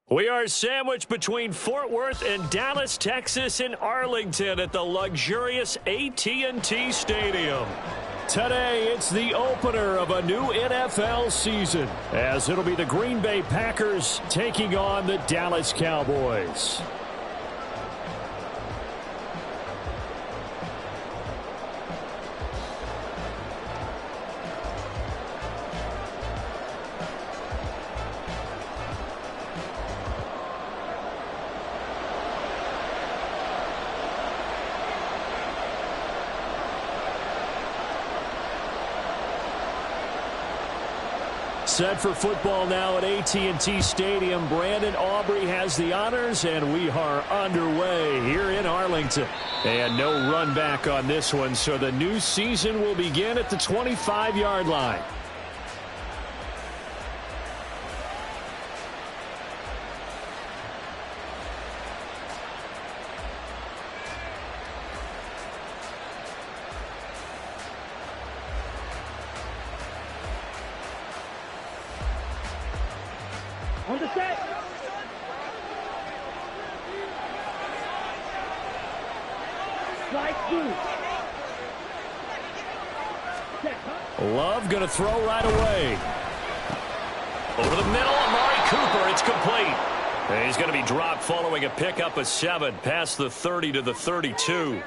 We are sandwiched between Fort Worth and Dallas, Texas in Arlington at the luxurious AT&T Stadium. Today, it's the opener of a new NFL season, as it'll be the Green Bay Packers taking on the Dallas Cowboys. Set for football now at AT&T Stadium. Brandon Aubrey has the honors, and we are underway here in Arlington. And no run back on this one, so the new season will begin at the 25-yard line. On the set. Slide through. Love going to throw right away. Over the middle, Amari Cooper. It's complete. And he's going to be dropped following a pickup of 7 past the 30 to the 32.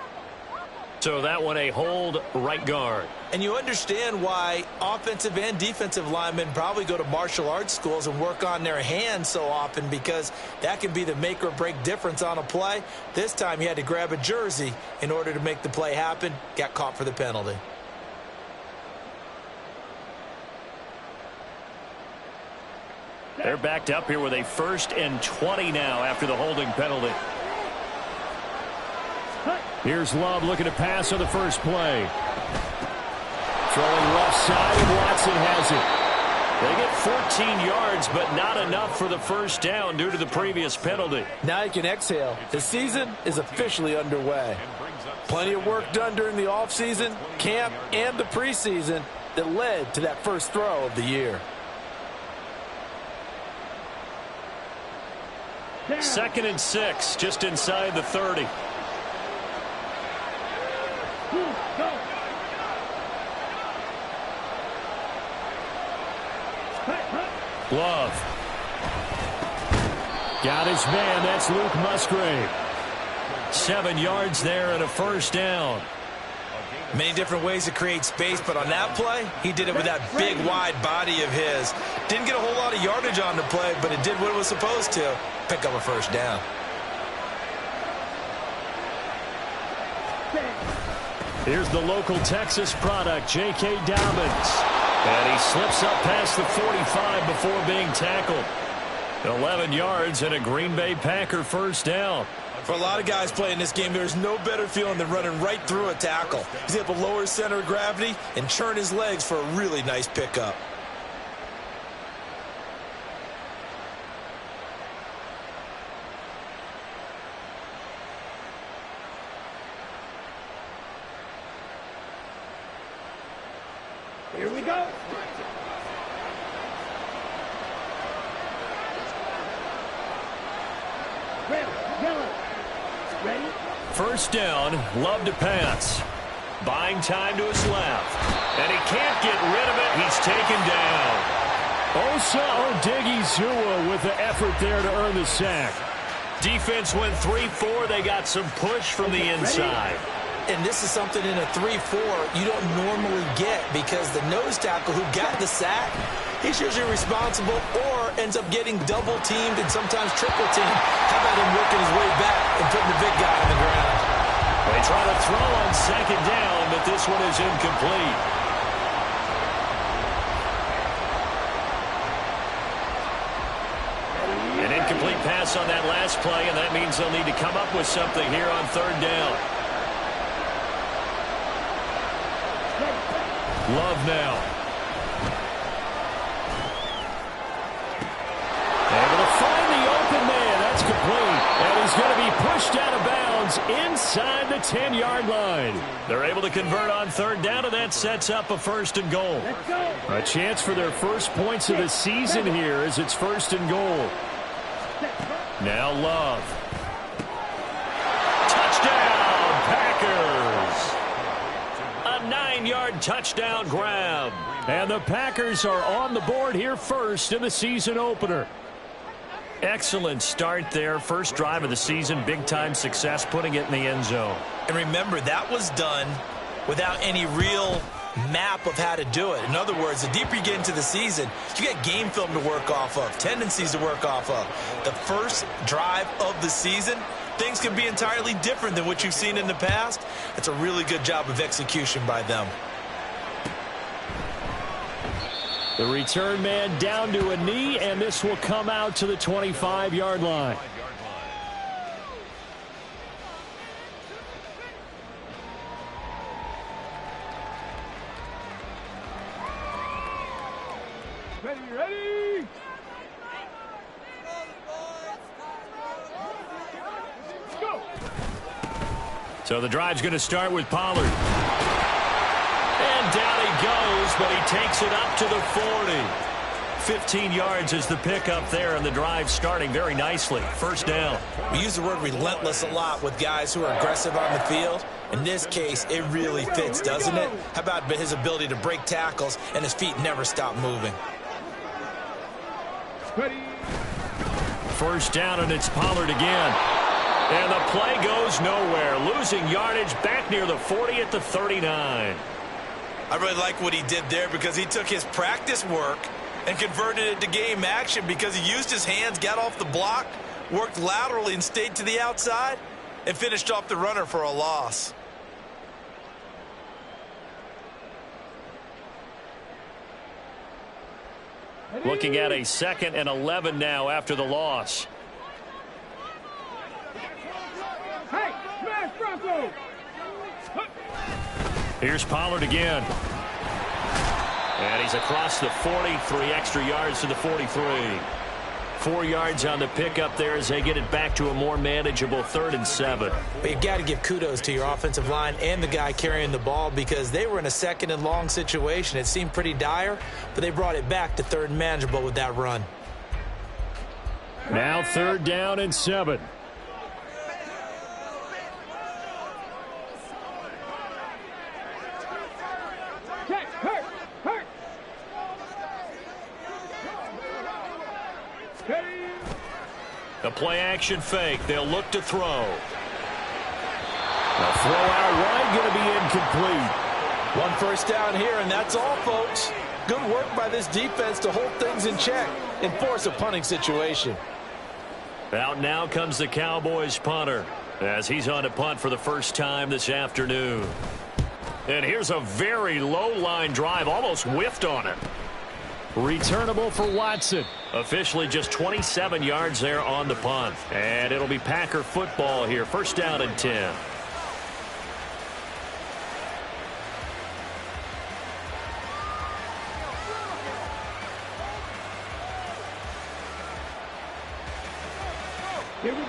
So that one a hold right guard. And you understand why offensive and defensive linemen probably go to martial arts schools and work on their hands so often, because that can be the make or break difference on a play. This time he had to grab a jersey in order to make the play happen. Got caught for the penalty. They're backed up here with a 1st and 20 now after the holding penalty. Here's Love looking to pass on the first play. Throwing left side, and Watson has it. They get 14 yards, but not enough for the first down due to the previous penalty. Now you can exhale. The season is officially underway. Plenty of work done during the offseason, camp, and the preseason that led to that first throw of the year. 2nd and 6, just inside the 30. Love. Got his man. That's Luke Musgrave. 7 yards there and a first down. Many different ways to create space, but on that play, he did it with that big, wide body of his. Didn't get a whole lot of yardage on the play, but it did what it was supposed to. Pick up a first down. Here's the local Texas product, J.K. Dobbins. And he slips up past the 45 before being tackled. 11 yards and a Green Bay Packer first down. For a lot of guys playing this game, there's no better feeling than running right through a tackle. He's able to lower his center of gravity and churn his legs for a really nice pickup. Here we go. Red, yellow. Ready? First down, Love to pass. Buying time to his left. And he can't get rid of it. He's taken down. Osa Odighizuwa with the effort there to earn the sack. Defense went 3-4. They got some push from the inside. And this is something in a 3-4 you don't normally get, because the nose tackle who got the sack, he's usually responsible or ends up getting double-teamed and sometimes triple-teamed. How about him working his way back and putting the big guy on the ground? They try to throw on 2nd down, but this one is incomplete. An incomplete pass on that last play, and that means they'll need to come up with something here on 3rd down. Love now. Able to find the open man. That's complete. And he's going to be pushed out of bounds inside the 10-yard line. They're able to convert on 3rd down, and that sets up a 1st and goal. A chance for their first points of the season here as it's 1st and goal. Now Love. Touchdown, Packers. A 9-yard touchdown grab. And the Packers are on the board here first in the season opener. Excellent start there. First drive of the season. Big-time success putting it in the end zone. And remember, that was done without any real map of how to do it. In other words, the deeper you get into the season, you get game film to work off of, tendencies to work off of. The first drive of the season, things can be entirely different than what you've seen in the past. It's a really good job of execution by them. The return man down to a knee, and this will come out to the 25-yard line. Ready? Go! So the drive's going to start with Pollard. And down he goes, but he takes it up to the 40. 15 yards is the pickup there, and the drive starting very nicely. First down. We use the word relentless a lot with guys who are aggressive on the field. In this case, it really fits, doesn't it? How about his ability to break tackles and his feet never stop moving? Ready? First down, and it's Pollard again. And the play goes nowhere. Losing yardage back near the 40 at the 39. I really like what he did there because he took his practice work and converted it to game action because he used his hands, got off the block, worked laterally and stayed to the outside, and finished off the runner for a loss. Looking at a 2nd and 11 now after the loss. Hey, smash Bronco! Here's Pollard again. And he's across the 40, 3 extra yards to the 43. 4 yards on the pickup there as they get it back to a more manageable 3rd and 7. But you've got to give kudos to your offensive line and the guy carrying the ball because they were in a 2nd and long situation. It seemed pretty dire, but they brought it back to 3rd and manageable with that run. Now 3rd down and 7. The play-action fake. They'll look to throw. The throw out wide going to be incomplete. 1 first down here, and that's all, folks. Good work by this defense to hold things in check and force a punting situation. Out now comes the Cowboys punter as he's on to punt for the first time this afternoon. And here's a very low-line drive, almost whiffed on it. Returnable for Watson. Officially just 27 yards there on the punt. And it'll be Packer football here. First down and 10.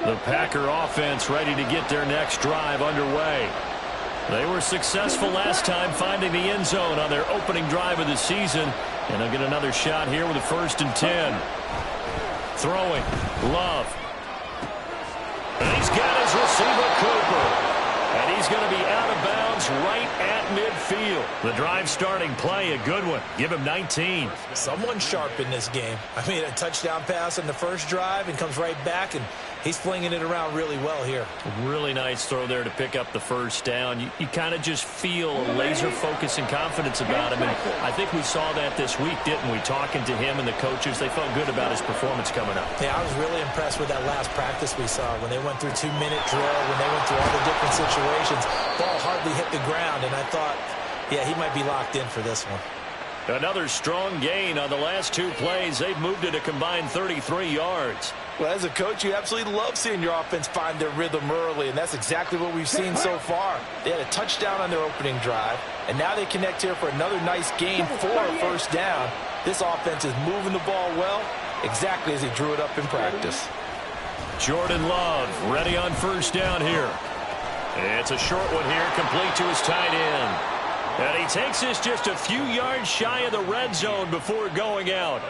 The Packer offense ready to get their next drive underway. They were successful last time finding the end zone on their opening drive of the season. And they'll get another shot here with a 1st and 10. Throwing. Love. And he's got his receiver, Cooper. And he's going to be out of bounds right at midfield. The drive starting play, a good one. Give him 19. Someone sharp in this game. I mean, a touchdown pass on the first drive and comes right back, and he's flinging it around really well here. Really nice throw there to pick up the first down. You kind of just feel a laser focus and confidence about him. And I think we saw that this week, didn't we? Talking to him and the coaches, they felt good about his performance coming up. Yeah, I was really impressed with that last practice we saw when they went through 2-minute drill, when they went through all the different situations. Ball hardly hit the ground, and I thought, yeah, he might be locked in for this one. Another strong gain on the last 2 plays. They've moved it a combined 33 yards. Well, as a coach, you absolutely love seeing your offense find their rhythm early, and that's exactly what we've seen so far. They had a touchdown on their opening drive, and now they connect here for another nice gain for a first down. This offense is moving the ball well, exactly as he drew it up in practice. Jordan Love ready on first down here. It's a short one here, complete to his tight end. And he takes this just a few yards shy of the red zone before going out.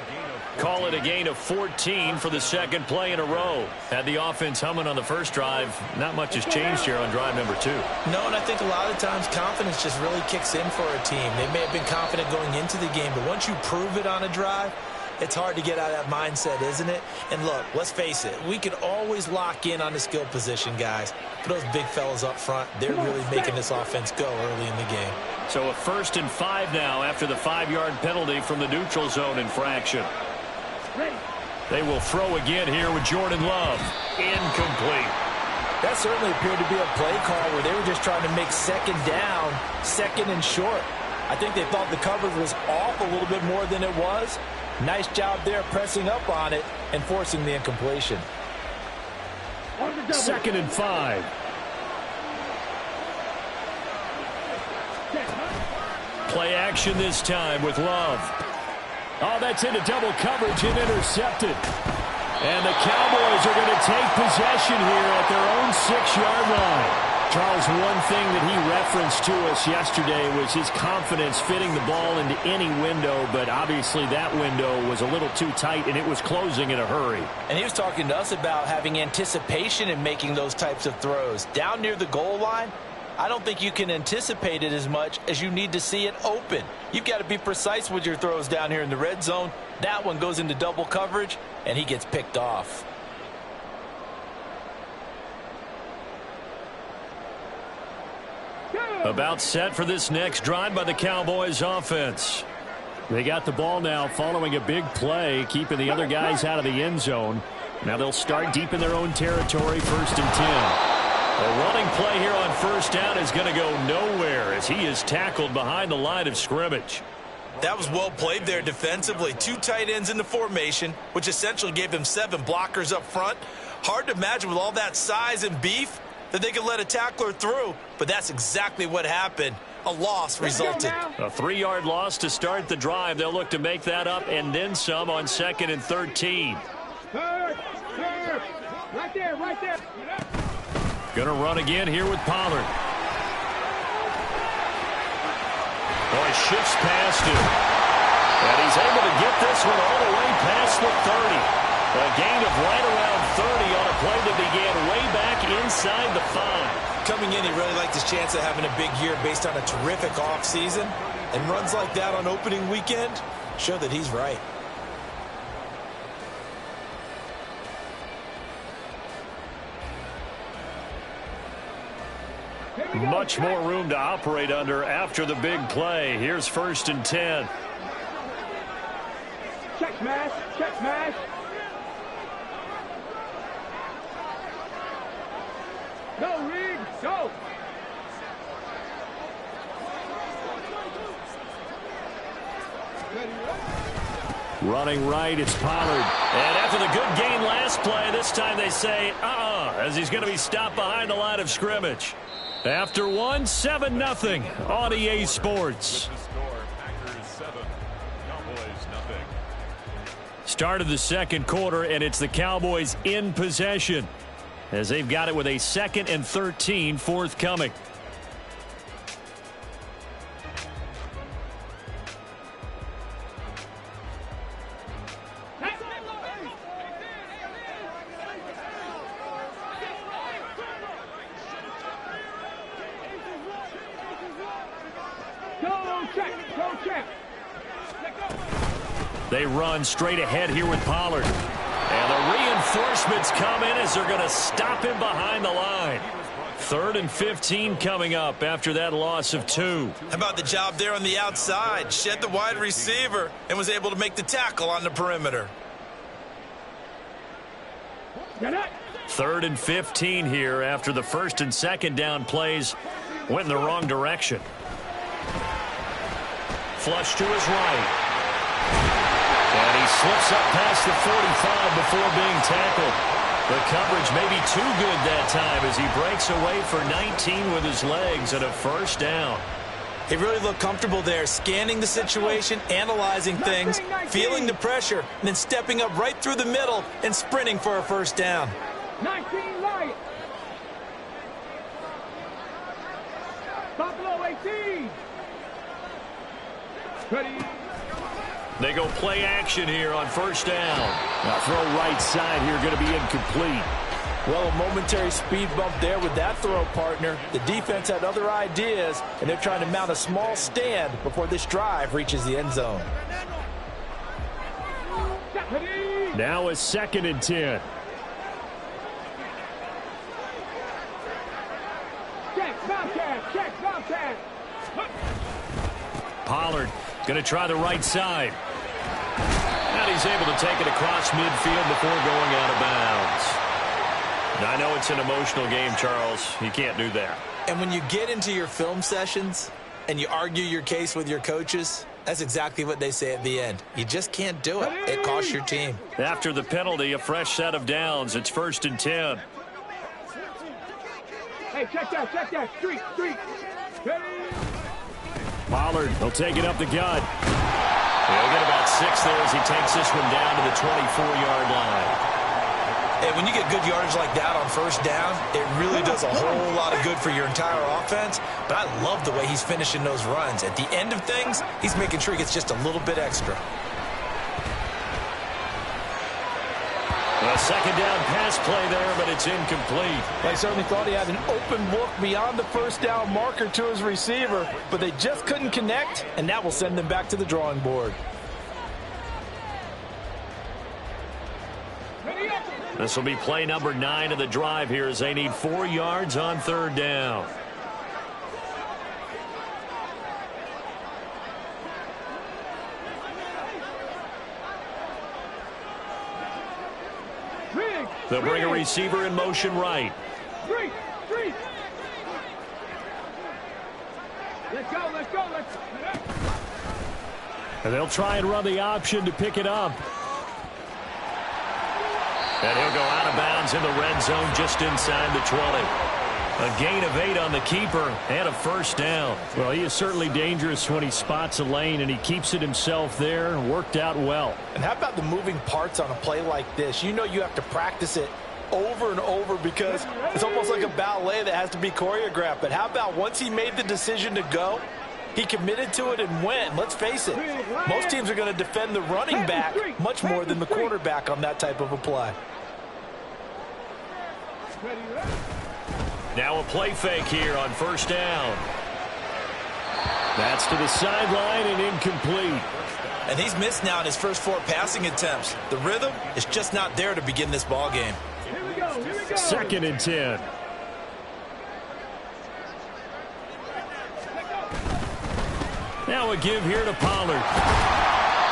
Call it a gain of 14 for the second play in a row. Had the offense humming on the first drive. Not much has changed here on drive number 2. No, and I think a lot of times confidence just really kicks in for a team. They may have been confident going into the game, but once you prove it on a drive, it's hard to get out of that mindset, isn't it? And look, let's face it, we could always lock in on the skill position, guys. But those big fellas up front, they're really making this offense go early in the game. So a 1st and 5 now after the 5-yard penalty from the neutral zone infraction. They will throw again here with Jordan Love. Incomplete. That certainly appeared to be a play call where they were just trying to make second down, second and short. I think they thought the coverage was off a little bit more than it was. Nice job there pressing up on it and forcing the incompletion. 2nd and 5. Play action this time with Love. Oh, that's into double coverage and intercepted. And the Cowboys are going to take possession here at their own 6-yard line. Charles, one thing that he referenced to us yesterday was his confidence fitting the ball into any window, but obviously that window was a little too tight, and it was closing in a hurry. And he was talking to us about having anticipation in making those types of throws. Down near the goal line, I don't think you can anticipate it as much as you need to see it open. You've got to be precise with your throws down here in the red zone. That one goes into double coverage, and he gets picked off. About set for this next drive by the Cowboys offense. They got the ball now following a big play, keeping the other guys out of the end zone. Now they'll start deep in their own territory, 1st and 10. A running play here on 1st down is going to go nowhere as he is tackled behind the line of scrimmage. That was well played there defensively. 2 tight ends in the formation, which essentially gave them 7 blockers up front. Hard to imagine with all that size and beef that they could let a tackler through, but that's exactly what happened. A loss resulted. A 3-yard loss to start the drive. They'll look to make that up and then some on 2nd and 13. Right there, right there. Gonna run again here with Pollard. Boy, shifts past him. And he's able to get this one all the way past the 30. A gain of right around 30 on a play that began way back inside the 5. Coming in, he really liked his chance of having a big year based on a terrific offseason. And runs like that on opening weekend show that he's right. Much more room to operate under after the big play. Here's 1st and 10. Check smash, check smash. Go, Reed, go. Running right, it's Pollard. And after the good gain last play, this time they say, as he's going to be stopped behind the line of scrimmage. After 1, 7-0 on EA Sports. Start of the second quarter, and it's the Cowboys in possession as they've got it with a 2nd and 13 forthcoming. They run straight ahead here with Pollard. And the reinforcements come in as they're going to stop him behind the line. 3rd and 15 coming up after that loss of 2. How about the job there on the outside? Shed the wide receiver and was able to make the tackle on the perimeter. 3rd and 15 here after the 1st and 2nd down plays went in the wrong direction. Flush to his right. And he slips up past the 45 before being tackled. The coverage may be too good that time as he breaks away for 19 with his legs and a 1st down. He really looked comfortable there, scanning the situation, analyzing things, feeling the pressure, and then stepping up right through the middle and sprinting for a 1st down. 19 right. Buffalo 18. Ready. They go play action here on first down. Now throw right side here, going to be incomplete. Well, a momentary speed bump there with that throw, partner. The defense had other ideas, and they're trying to mount a small stand before this drive reaches the end zone. Now a 2nd and 10. Check, Bobcat. Pollard going to try the right side. And he's able to take it across midfield before going out of bounds. Now, I know it's an emotional game, Charles. You can't do that. And when you get into your film sessions and you argue your case with your coaches, that's exactly what they say at the end. You just can't do it. It costs your team. After the penalty, a fresh set of downs. It's 1st and 10. Hey, check that. Street. Pollard, he'll take it up the gut. He'll get about 6 there as he takes this one down to the 24-yard line. And when you get good yardage like that on first down, it really does a whole lot of good for your entire offense. But I love the way he's finishing those runs. At the end of things, he's making sure he gets just a little bit extra. A 2nd down pass play there, but it's incomplete. They certainly thought he had an open look beyond the first down marker to his receiver, but they just couldn't connect, and that will send them back to the drawing board. This will be play number 9 of the drive here as they need 4 yards on 3rd down. They'll bring a receiver in motion right. Street. Let's go. And they'll try and run the option to pick it up. And he'll go out of bounds in the red zone just inside the 20. A gain of 8 on the keeper and a 1st down. Well, he is certainly dangerous when he spots a lane, and he keeps it himself there. Worked out well. And how about the moving parts on a play like this? You know you have to practice it over and over because it's almost like a ballet that has to be choreographed. But how about once he made the decision to go, he committed to it and went. Let's face it, most teams are going to defend the running back much more than the quarterback on that type of a play. Now a play fake here on 1st down. That's to the sideline and incomplete. And he's missed now in his first 4 passing attempts. The rhythm is just not there to begin this ball game. Here we go. 2nd and 10. Now a give here to Pollard.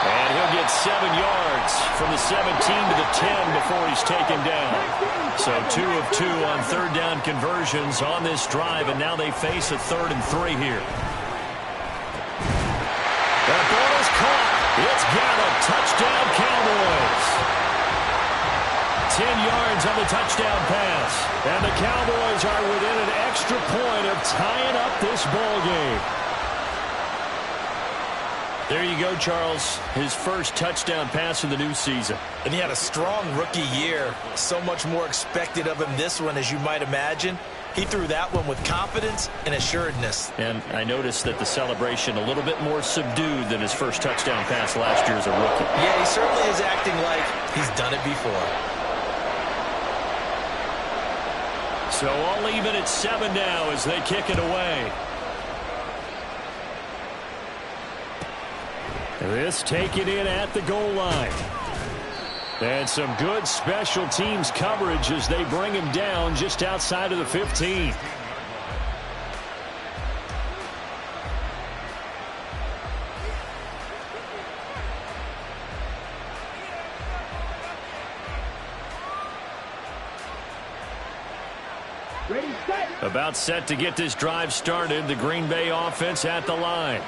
And he'll get 7 yards from the 17 to the 10 before he's taken down. So 2 of 2 on 3rd down conversions on this drive, and now they face a 3rd and 3 here. That ball is caught. It's Gallup. Touchdown, Cowboys. 10 yards on the touchdown pass. And the Cowboys are within an extra point of tying up this ball game. There you go, Charles. His first touchdown pass of the new season. And he had a strong rookie year. So much more expected of him this one, as you might imagine. He threw that one with confidence and assuredness. And I noticed that the celebration a little bit more subdued than his first touchdown pass last year as a rookie. Yeah, he certainly is acting like he's done it before. So all even at 7 now as they kick it away. This taken in at the goal line. And some good special teams coverage as they bring him down just outside of the 15. Ready, set. About set to get this drive started. The Green Bay offense at the line.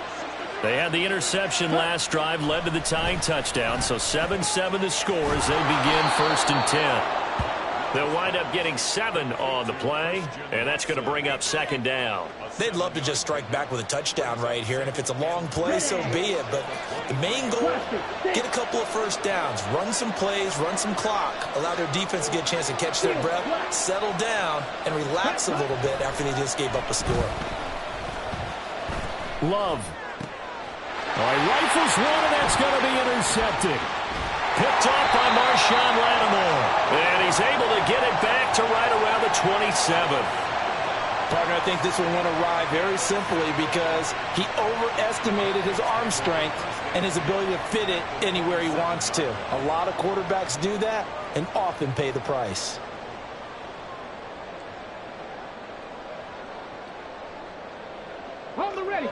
They had the interception last drive, led to the tying touchdown, so 7-7 the score as they begin 1st and 10. They'll wind up getting 7 on the play, and that's going to bring up 2nd down. They'd love to just strike back with a touchdown right here, and if it's a long play, so be it. But the main goal, get a couple of first downs, run some plays, run some clock, allow their defense to get a chance to catch their breath, settle down, and relax a little bit after they just gave up a score. Love. He rifles one, and that's going to be intercepted. Picked off by Marshawn Lattimore. And he's able to get it back to right around the 27. Partner, I think this one went awry very simply because he overestimated his arm strength and his ability to fit it anywhere he wants to. A lot of quarterbacks do that and often pay the price. Hold it ready.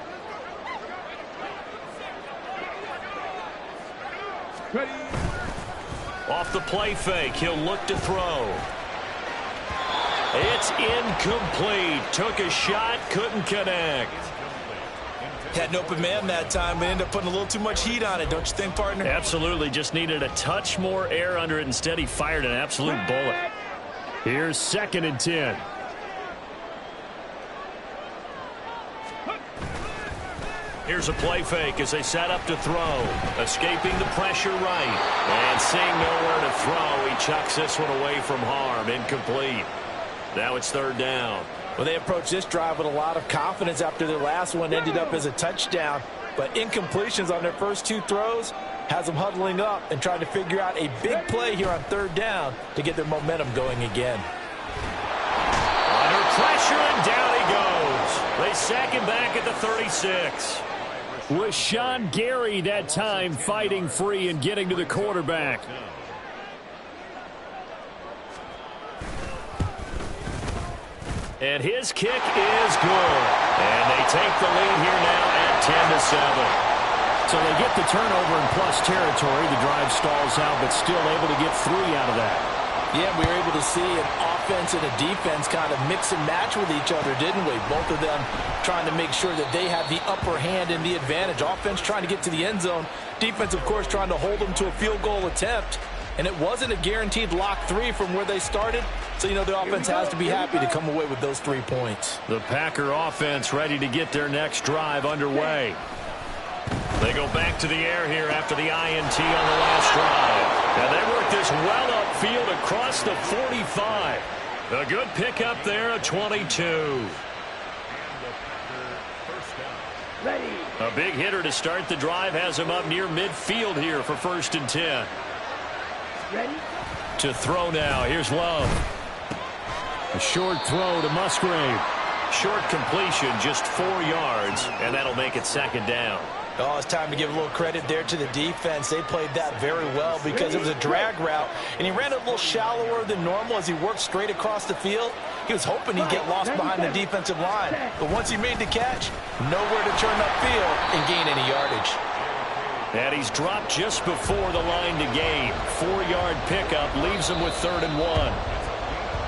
Ready. Off the play fake, he'll look to throw. It's incomplete. Took a shot, couldn't connect. Had an open man that time, but ended up putting a little too much heat on it, don't you think, partner? Absolutely. Just needed a touch more air under it. Instead, he fired an absolute bullet. Here's 2nd and 10. Here's a play fake as they set up to throw. Escaping the pressure right. And seeing nowhere to throw, he chucks this one away from harm. Incomplete. Now it's 3rd down. Well, they approached this drive with a lot of confidence after their last one ended up as a touchdown. But incompletions on their first 2 throws has them huddling up and trying to figure out a big play here on 3rd down to get their momentum going again. Under pressure, and down he goes. They sack him back at the 36. Was Sean Gary that time fighting free and getting to the quarterback. And his kick is good. And they take the lead here now at 10-7. So they get the turnover in plus territory. The drive stalls out, but still able to get 3 out of that. Yeah, we were able to see an offense and a defense kind of mix and match with each other, didn't we? Both of them trying to make sure that they have the upper hand and the advantage. Offense trying to get to the end zone. Defense, of course, trying to hold them to a field goal attempt. And it wasn't a guaranteed lock 3 from where they started. So, you know, the offense has to be happy to come away with those 3 points. The Packer offense ready to get their next drive underway. They go back to the air here after the INT on the last drive. And they work this well upfield across the 45. A good pickup there, a 22. Ready. A big hitter to start the drive has him up near midfield here for 1st and 10. Ready. To throw now. Here's Love. A short throw to Musgrave. Short completion, just 4 yards, and that'll make it 2nd down. Oh, it's time to give a little credit there to the defense. They played that very well because it was a drag route, and he ran it a little shallower than normal as he worked straight across the field. He was hoping he'd get lost behind the defensive line, but once he made the catch, nowhere to turn upfield and gain any yardage. And he's dropped just before the line to gain. 4-yard pickup leaves him with 3rd and 1.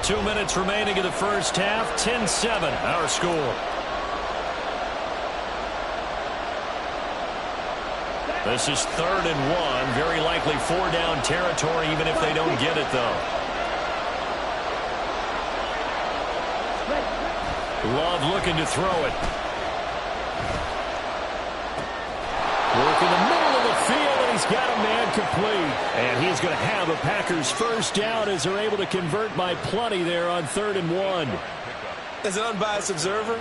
2 minutes remaining in the first half. 10-7, our score. This is 3rd and 1. Very likely 4-down territory, even if they don't get it, though. Love looking to throw it. Work in the middle of the field, and he's got a man complete. And he's going to have a Packers first down as they're able to convert by plenty there on 3rd and 1. As an unbiased observer,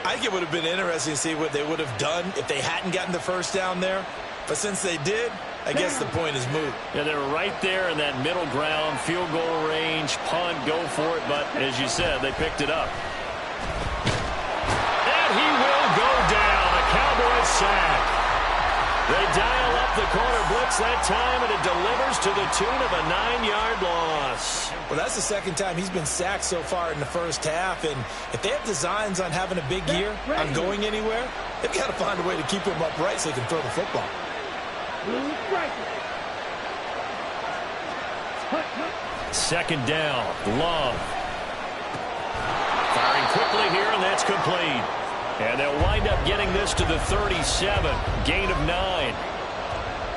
I think it would have been interesting to see what they would have done if they hadn't gotten the first down there. But since they did, I guess the point is moot. Yeah, they were right there in that middle ground, field goal range, punt, go for it. But as you said, they picked it up. And he will go down. A Cowboys sack. They dial up the corner blitz that time, and it delivers to the tune of a 9-yard loss. Well, that's the 2nd time he's been sacked so far in the first half. And if they have designs on having a big year, on going anywhere, they've got to find a way to keep him upright so they can throw the football. Second down, Love. Firing quickly here, and that's complete. And they'll wind up getting this to the 37. Gain of 9.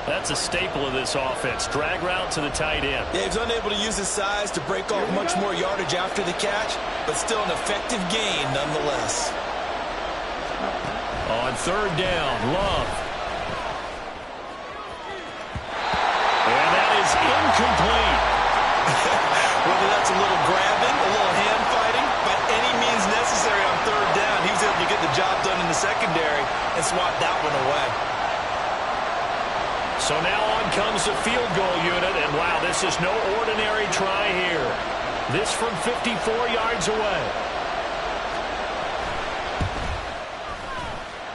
That's a staple of this offense. Drag route to the tight end. Yeah, he's unable to use his size to break off much more yardage after the catch, but still an effective gain nonetheless. On 3rd down, Love. And that is incomplete. Whether that's a little grabbing, a little hand fighting, by any means necessary on 3rd down, he was able to get the job done in the secondary and swat that one away. So now on comes the field goal unit, and wow, this is no ordinary try here. This from 54 yards away.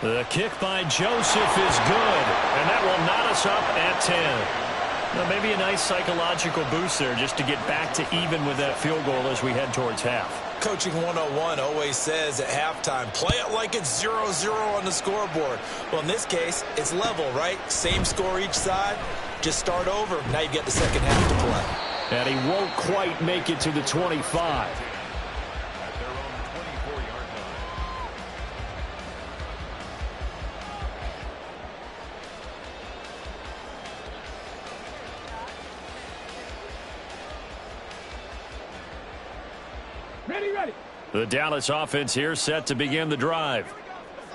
The kick by Joseph is good, and that will knot us up at 10. Now, maybe a nice psychological boost there just to get back to even with that field goal as we head towards half. Coaching 101 always says at halftime, play it like it's 0-0 on the scoreboard. Well, in this case, it's level, right? Same score each side. Just start over. Now you get the second half to play. And he won't quite make it to the 25. Ready. The Dallas offense here set to begin the drive.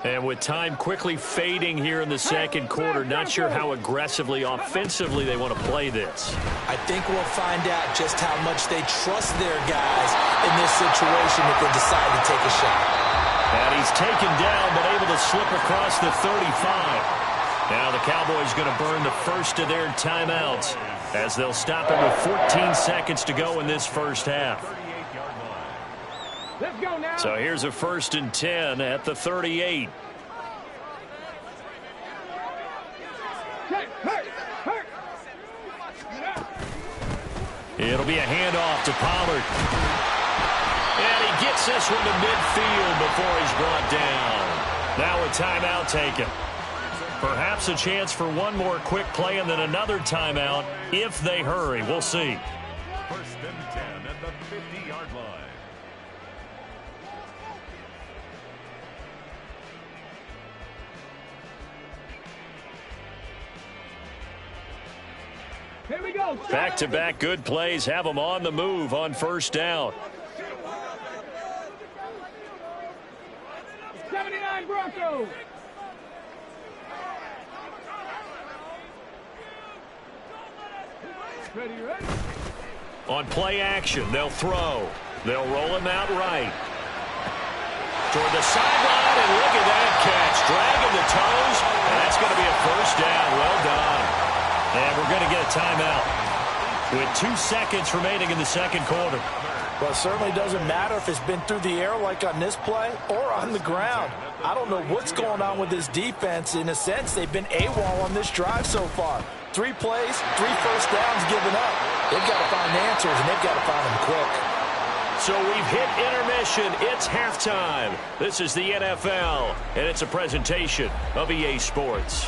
And with time quickly fading here in the second quarter, not sure how aggressively, offensively they want to play this. I think we'll find out just how much they trust their guys in this situation if they decide to take a shot. And he's taken down, but able to slip across the 35. Now the Cowboys going to burn the first of their timeouts as they'll stop it with 14 seconds to go in this first half. Let's go now. So here's a 1st and 10 at the 38. Hurt. It'll be a handoff to Pollard. And he gets this one to midfield before he's brought down. Now a timeout taken. Perhaps a chance for one more quick play and then another timeout if they hurry. We'll see. 1st and 10 at the 50-yard line. Here we go. Back-to-back good plays have them on the move on 1st down. 79 Broncos. Ready. On play action, they'll throw. They'll roll him out right. Toward the sideline, and look at that catch. Dragging the toes, and that's going to be a 1st down. Well done. And we're going to get a timeout with 2 seconds remaining in the second quarter. Well, it certainly doesn't matter if it's been through the air like on this play or on the ground. I don't know what's going on with this defense. In a sense, they've been AWOL on this drive so far. 3 plays, 3 first downs given up. They've got to find answers, and they've got to find them quick. So we've hit intermission. It's halftime. This is the NFL, and it's a presentation of EA Sports.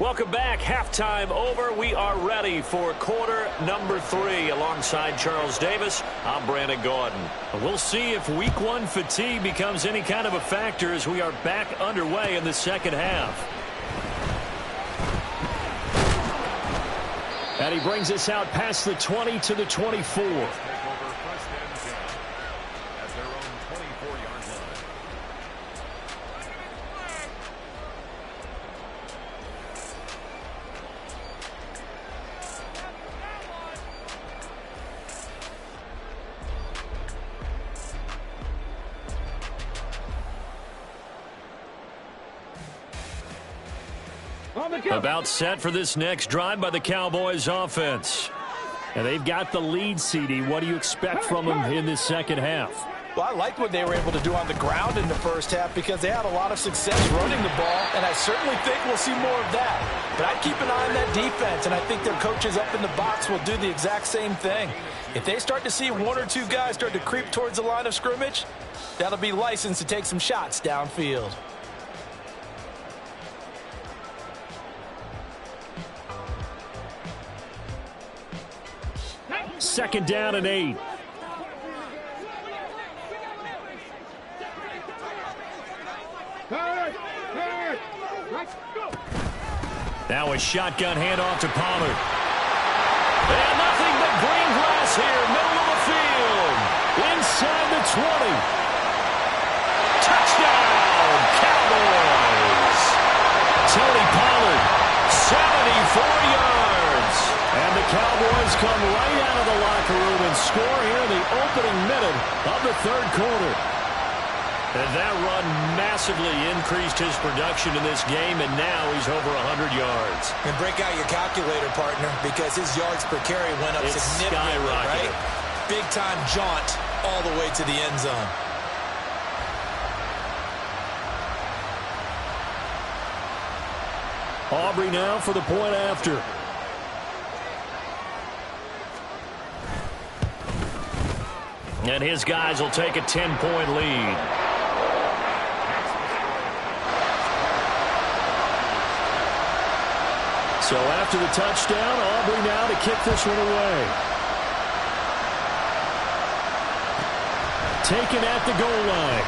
Welcome back. Halftime over. We are ready for quarter number 3. Alongside Charles Davis, I'm Brandon Gordon. We'll see if week 1 fatigue becomes any kind of a factor as we are back underway in the second half. And he brings us out past the 20 to the 24. About set for this next drive by the Cowboys offense. And they've got the lead, CD. What do you expect from them in this second half? Well, I liked what they were able to do on the ground in the first half because they had a lot of success running the ball, and I certainly think we'll see more of that. But I'd keep an eye on that defense, and I think their coaches up in the box will do the exact same thing. If they start to see 1 or 2 guys start to creep towards the line of scrimmage, that'll be licensed to take some shots downfield. Second down and 8. Now a shotgun handoff to Pollard. And nothing but green grass here, middle of the field. Inside the 20. Touchdown, Cowboys. Tony Pollard, 74 yards. And the Cowboys come right out of the locker room and score here in the opening minute of the third quarter. And that run massively increased his production in this game, and now he's over 100 yards. And break out your calculator, partner, because his yards per carry went up significantly, right? Big-time jaunt all the way to the end zone. Aubrey now for the point after. And his guys will take a 10-point lead. So after the touchdown, Aubrey now to kick this one away. Taken at the goal line.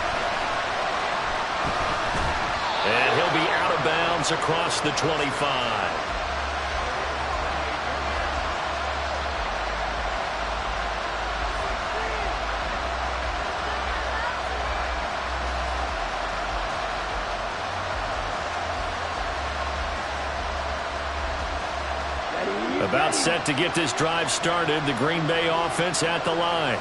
And he'll be out of bounds across the 25. About set to get this drive started. The Green Bay offense at the line.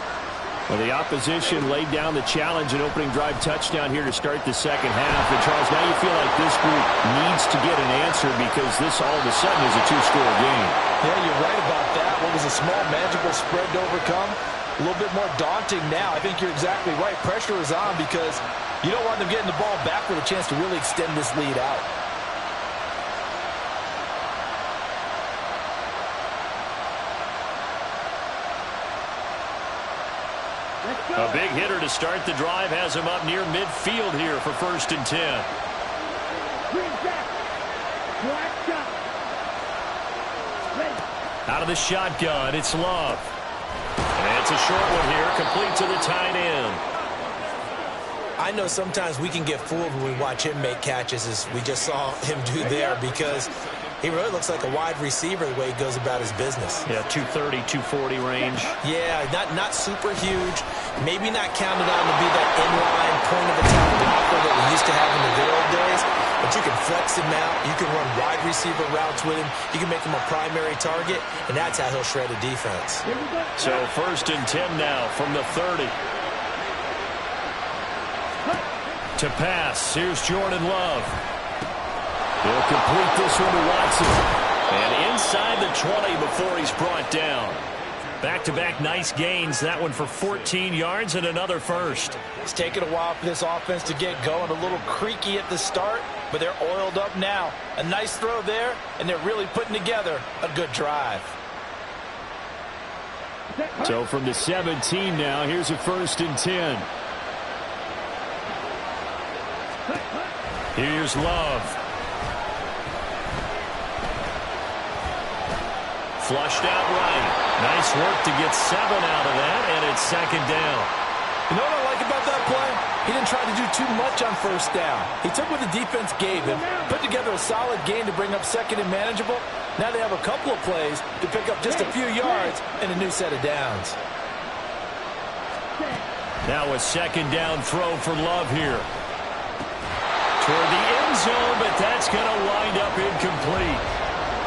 Well, the opposition laid down the challenge and opening drive touchdown here to start the second half. And, Charles, now you feel like this group needs to get an answer because this all of a sudden is a two-score game. Yeah, you're right about that. What was a small, manageable spread to overcome? A little bit more daunting now. I think you're exactly right. Pressure is on because you don't want them getting the ball back with a chance to really extend this lead out. A big hitter to start the drive has him up near midfield here for 1st and 10. Out of the shotgun, it's Love. And it's a short one here, complete to the tight end. I know sometimes we can get fooled when we watch him make catches, as we just saw him do there, because he really looks like a wide receiver the way he goes about his business. Yeah, 230, 240 range. Yeah, not super huge. Maybe not counted on to be that inline point-of-attack blocker that we used to have in the good old days. But you can flex him out. You can run wide receiver routes with him. You can make him a primary target, and that's how he'll shred a defense. So 1st and 10 now from the 30. To pass, here's Jordan Love. He'll complete this one to Watson. And inside the 20 before he's brought down. Back-to-back nice gains. That one for 14 yards and another first. It's taken a while for this offense to get going. A little creaky at the start, but they're oiled up now. A nice throw there, and they're really putting together a good drive. So from the 17 now, here's a 1st and 10. Here's Love. Flushed out right. Nice work to get 7 out of that, and it's 2nd down. You know what I like about that play? He didn't try to do too much on 1st down. He took what the defense gave him, put together a solid gain to bring up 2nd and manageable. Now they have a couple of plays to pick up just a few yards and a new set of downs. Now a 2nd down throw for Love here. Toward the end zone, but that's going to wind up incomplete.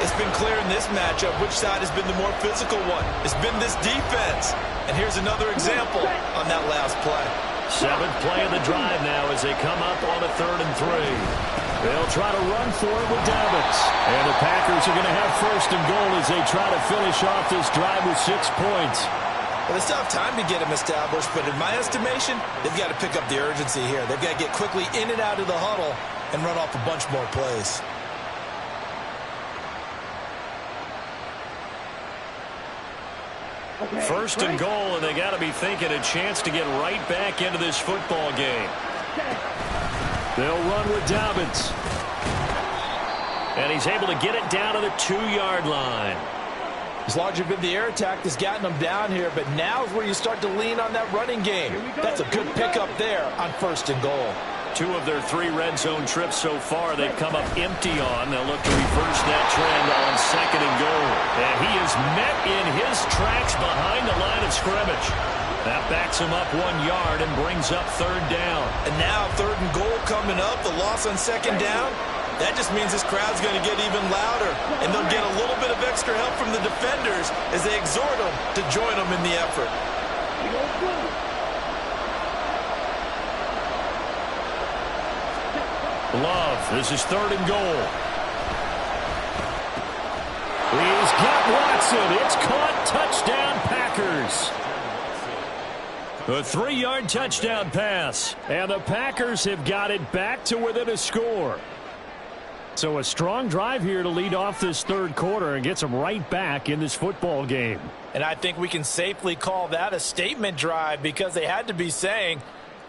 It's been clear in this matchup which side has been the more physical one. It's been this defense. And here's another example on that last play. 7th play of the drive now as they come up on a 3rd and 3. They'll try to run for it with Dobbins. And the Packers are going to have 1st and goal as they try to finish off this drive with 6 points. Well, they still have time to get him established, but in my estimation, they've got to pick up the urgency here. They've got to get quickly in and out of the huddle and run off a bunch more plays. First and goal, and they got to be thinking a chance to get right back into this football game. They'll run with Dobbins. And he's able to get it down to the 2-yard line. As large as been the air attack that's gotten them down here, but now is where you start to lean on that running game. That's a good pickup there on 1st and goal. 2 of their 3 red zone trips so far they've come up empty on. They'll look to reverse that trend on 2nd and goal. And he is met in his tracks behind the line of scrimmage. That backs him up 1 yard and brings up 3rd down. And now 3rd and goal coming up. The loss on 2nd down. That just means this crowd's going to get even louder. And they'll get a little bit of extra help from the defenders as they exhort them to join them in the effort. Love, this is 3rd and goal. He's got Watson. It's caught. Touchdown, Packers. A 3-yard touchdown pass. And the Packers have got it back to within a score. So a strong drive here to lead off this 3rd quarter and gets them right back in this football game. And I think we can safely call that a statement drive because they had to be saying,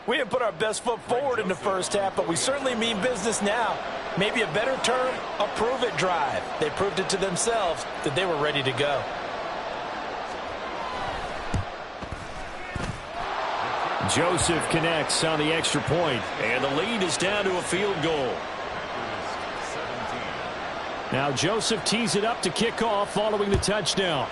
we didn't put our best foot forward in the first half, but we certainly mean business now. Maybe a better term, a prove-it drive. They proved it to themselves that they were ready to go. Joseph connects on the extra point, and the lead is down to a field goal. Now Joseph tees it up to kick off following the touchdown.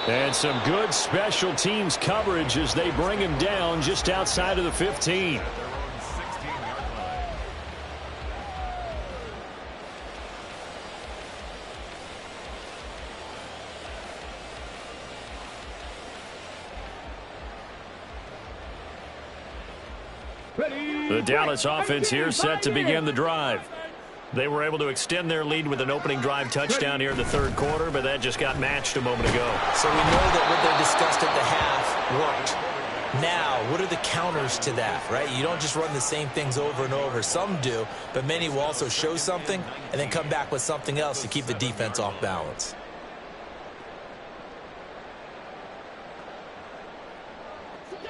And some good special teams coverage as they bring him down just outside of the 15. The Dallas offense here set to begin the drive. They were able to extend their lead with an opening drive touchdown here in the 3rd quarter, but that just got matched a moment ago. So we know that what they discussed at the half worked. Now, what are the counters to that, right? You don't just run the same things over and over. Some do, but many will also show something and then come back with something else to keep the defense off balance.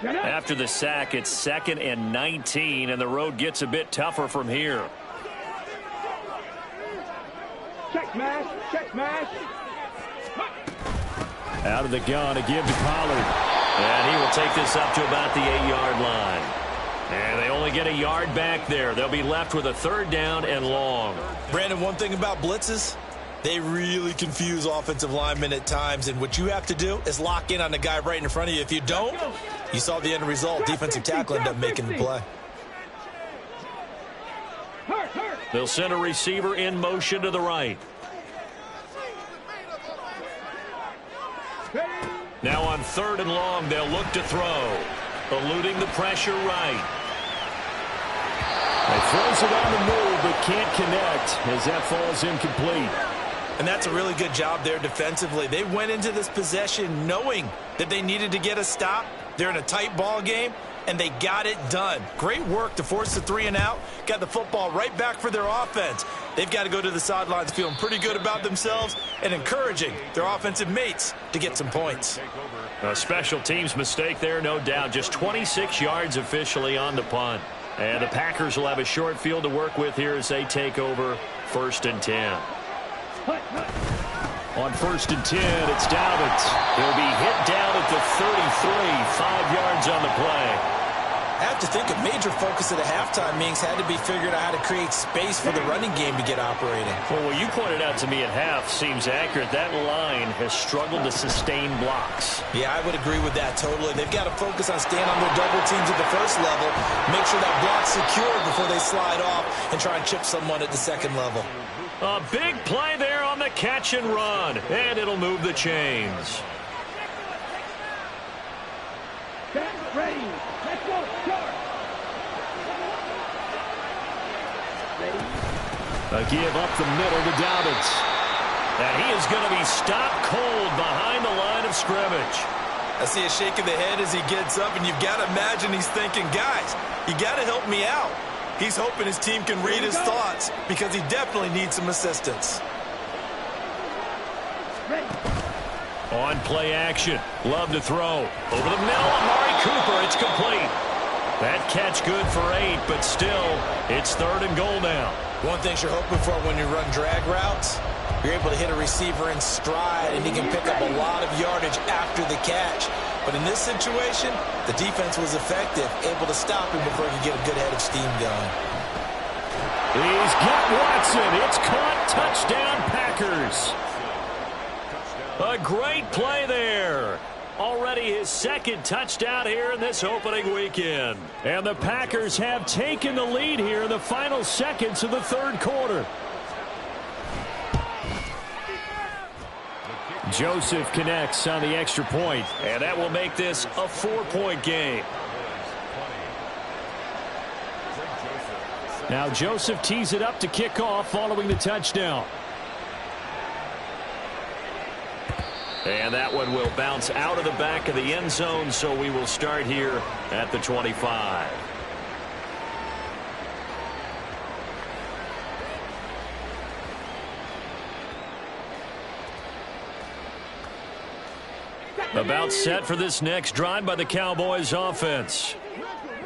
After the sack, it's 2nd and 19, and the road gets a bit tougher from here. Check smash, check smash. Out of the gun, a give to Pollard. And he will take this up to about the 8-yard line. And they only get a yard back there. They'll be left with a 3rd down and long. Brandon, one thing about blitzes, they really confuse offensive linemen at times, and what you have to do is lock in on the guy right in front of you. If you don't, you saw the end result. Defensive tackle ended up making the play. They'll send a receiver in motion to the right. Now on 3rd and long, they'll look to throw. Eluding the pressure right. He throws it on the move, but can't connect as that falls incomplete. And that's a really good job there defensively. They went into this possession knowing that they needed to get a stop. They're in a tight ball game, and they got it done. Great work to force the 3 and out. Got the football right back for their offense. They've got to go to the sidelines feeling pretty good about themselves and encouraging their offensive mates to get some points. A special teams mistake there, no doubt. Just 26 yards officially on the punt. And the Packers will have a short field to work with here as they take over 1st and 10. On 1st and 10, it's Dalvin. He'll be hit down at the 33, 5 yards on the play. I have to think a major focus of the halftime meetings had to be figuring out how to create space for the running game to get operating. Well, what you pointed out to me at half seems accurate. That line has struggled to sustain blocks. Yeah, I would agree with that totally. They've got to focus on staying on their double teams at the 1st level, make sure that block's secured before they slide off and try and chip someone at the 2nd level. A big play there on the catch and run, and it'll move the chains. Get ready. Let's go. Start. Ready. A give up the middle to Dobbins. And he is going to be stopped cold behind the line of scrimmage. I see a shake of the head as he gets up, and you've got to imagine he's thinking, guys, you got to help me out. He's hoping his team can read his thoughts because he definitely needs some assistance. Ready. On play action. Love to throw. Over the middle, Amari Cooper. It's complete. That catch good for 8, but still, it's 3rd and goal now. One thing you're hoping for when you run drag routes, you're able to hit a receiver in stride, and he can pick up a lot of yardage after the catch. But in this situation, the defense was effective, able to stop him before he could get a good head of steam going. He's got Watson. It's caught. Touchdown, Packers. A great play there. Already his 2nd touchdown here in this opening weekend. And the Packers have taken the lead here in the final seconds of the 3rd quarter. Joseph connects on the extra point, and that will make this a 4-point game. Now Joseph tees it up to kick off following the touchdown. And that one will bounce out of the back of the end zone, so we will start here at the 25. About set for this next drive by the Cowboys offense.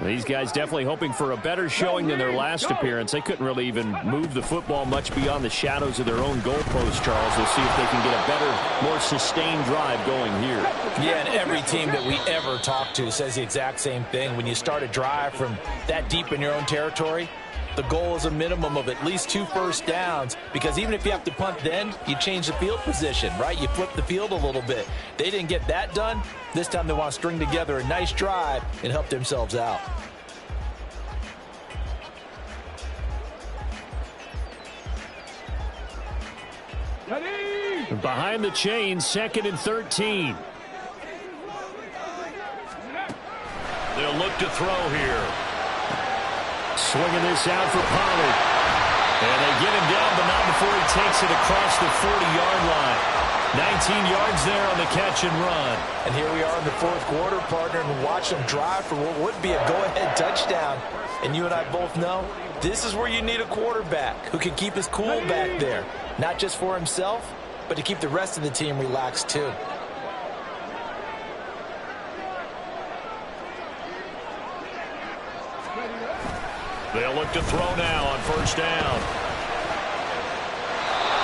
These guys definitely hoping for a better showing than their last appearance. They couldn't really even move the football much beyond the shadows of their own goalpost, Charles. They'll see if they can get a better, more sustained drive going here. Yeah, and every team that we ever talk to says the exact same thing. When you start a drive from that deep in your own territory, the goal is a minimum of at least 2 first downs, because even if you have to punt then, you change the field position, right? You flip the field a little bit. They didn't get that done. This time they want to string together a nice drive and help themselves out. Behind the chains, 2nd and 13. They'll look to throw here. Swinging this out for Pollard. And they get him down, but not before he takes it across the 40-yard line. 19 yards there on the catch and run. And here we are in the 4th quarter, partner, and watch them drive for what would be a go-ahead touchdown. And you and I both know this is where you need a quarterback who can keep his cool back there. Not just for himself, but to keep the rest of the team relaxed too. They'll look to throw now on 1st down.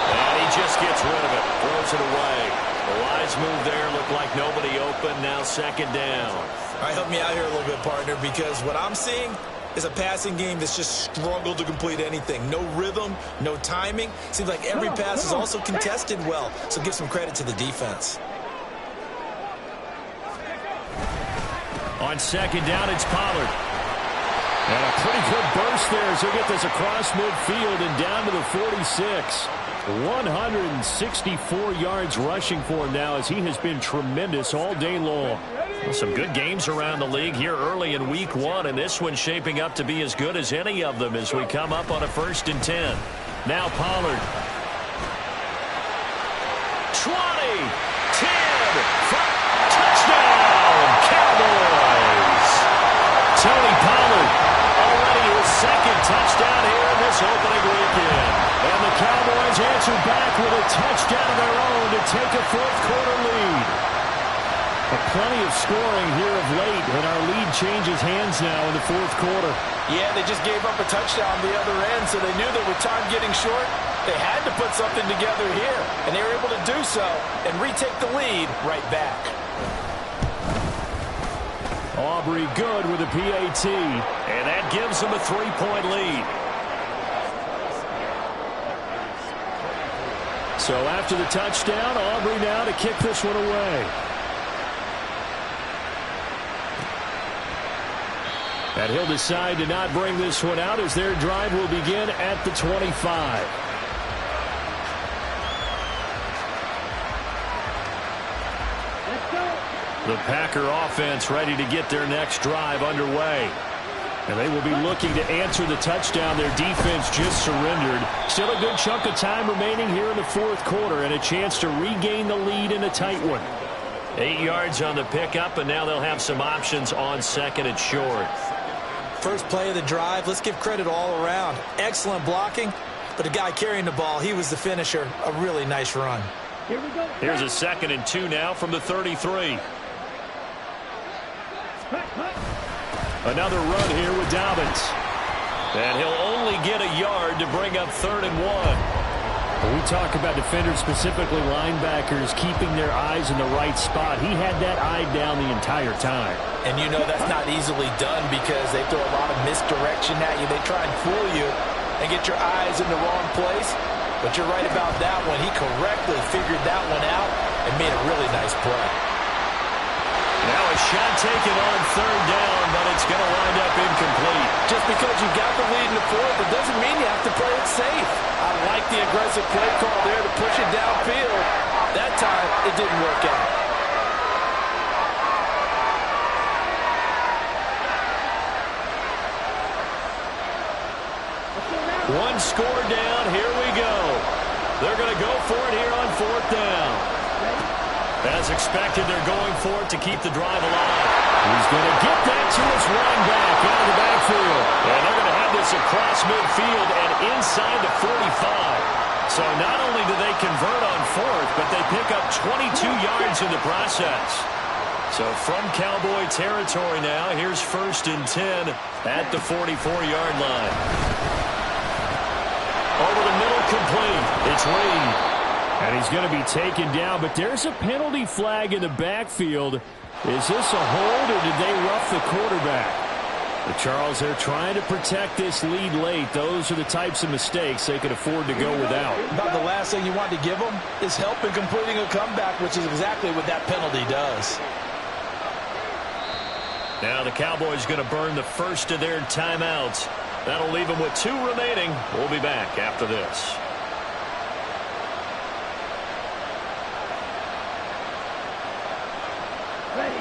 And he just gets rid of it. Throws it away. The wise move there. Looked like nobody open. Now 2nd down. All right, help me out here a little bit, partner, because what I'm seeing is a passing game that's just struggled to complete anything. No rhythm, no timing. Seems like every pass is also contested well. So give some credit to the defense. On 2nd down, it's Pollard. And a pretty good burst there as he'll get this across midfield and down to the 46. 164 yards rushing for him now, as he has been tremendous all day long. Well, some good games around the league here early in week 1, and this one's shaping up to be as good as any of them as we come up on a 1st and 10. Now Pollard. 20, 10, touchdown, Cowboys. Tony Pollard, already his 2nd touchdown here in this opening weekend. And the Cowboys answer back with a touchdown of their own to take a 4th quarter lead. But plenty of scoring here of late, and our lead changes hands now in the 4th quarter. Yeah, they just gave up a touchdown on the other end, so they knew that with time getting short, they had to put something together here. And they were able to do so and retake the lead right back. Aubrey good with a PAT, and that gives them a 3-point lead. So after the touchdown, Aubrey now to kick this one away. And he'll decide to not bring this one out as their drive will begin at the 25. The Packer offense ready to get their next drive underway. And they will be looking to answer the touchdown their defense just surrendered. Still a good chunk of time remaining here in the 4th quarter, and a chance to regain the lead in a tight one. 8 yards on the pickup, and now they'll have some options on 2nd and short. First play of the drive, let's give credit all around. Excellent blocking, but the guy carrying the ball, he was the finisher. A really nice run. Here we go. Here's a 2nd and 2 now from the 33. Another run here with Dobbins. And he'll only get a yard to bring up 3rd and 1. When we talk about defenders, specifically linebackers, keeping their eyes in the right spot, he had that eye down the entire time. And you know that's not easily done because they throw a lot of misdirection at you. They try and fool you and get your eyes in the wrong place. But you're right about that one. He correctly figured that one out and made a really nice play. Now a shot taken on 3rd down, but it's going to wind up incomplete. Just because you got the lead in the 4th, it doesn't mean you have to play it safe. I like the aggressive play call there to push it downfield. That time, it didn't work out. One score down. Here we go. They're going to go for it here on 4th down. As expected, they're going for it to keep the drive alive. He's going to get that to his running back out of the backfield. And they're going to have this across midfield and inside the 45. So not only do they convert on 4th, but they pick up 22 yards in the process. So from Cowboy territory now, here's 1st and 10 at the 44-yard line. Over the middle, complete. It's Reed. And he's going to be taken down, but there's a penalty flag in the backfield. Is this a hold, or did they rough the quarterback? The Charles, they're trying to protect this lead late. Those are the types of mistakes they could afford to go without. About the last thing you want to give them is help in completing a comeback, which is exactly what that penalty does. Now the Cowboys going to burn the first of their timeouts. That'll leave them with 2 remaining. We'll be back after this. Ready.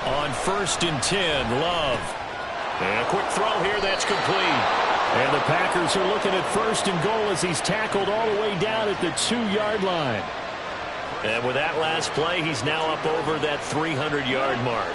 On 1st and 10, Love. And a quick throw here, that's complete. And the Packers are looking at 1st and goal as he's tackled all the way down at the 2-yard line. And with that last play, he's now up over that 300-yard mark.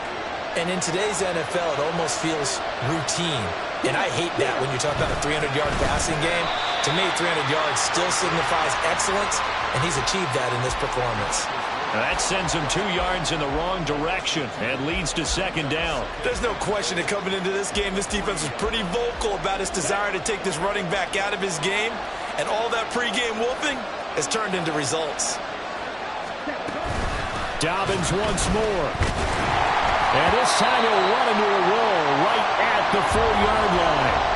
And in today's NFL, it almost feels routine. And I hate that when you talk about a 300-yard passing game. To me, 300 yards still signifies excellence, and he's achieved that in this performance. Now that sends him 2 yards in the wrong direction and leads to 2nd down. There's no question that coming into this game, this defense was pretty vocal about its desire to take this running back out of his game. And all that pregame wolfing has turned into results. Dobbins once more. And this time he'll run into a roll right at the 4-yard line.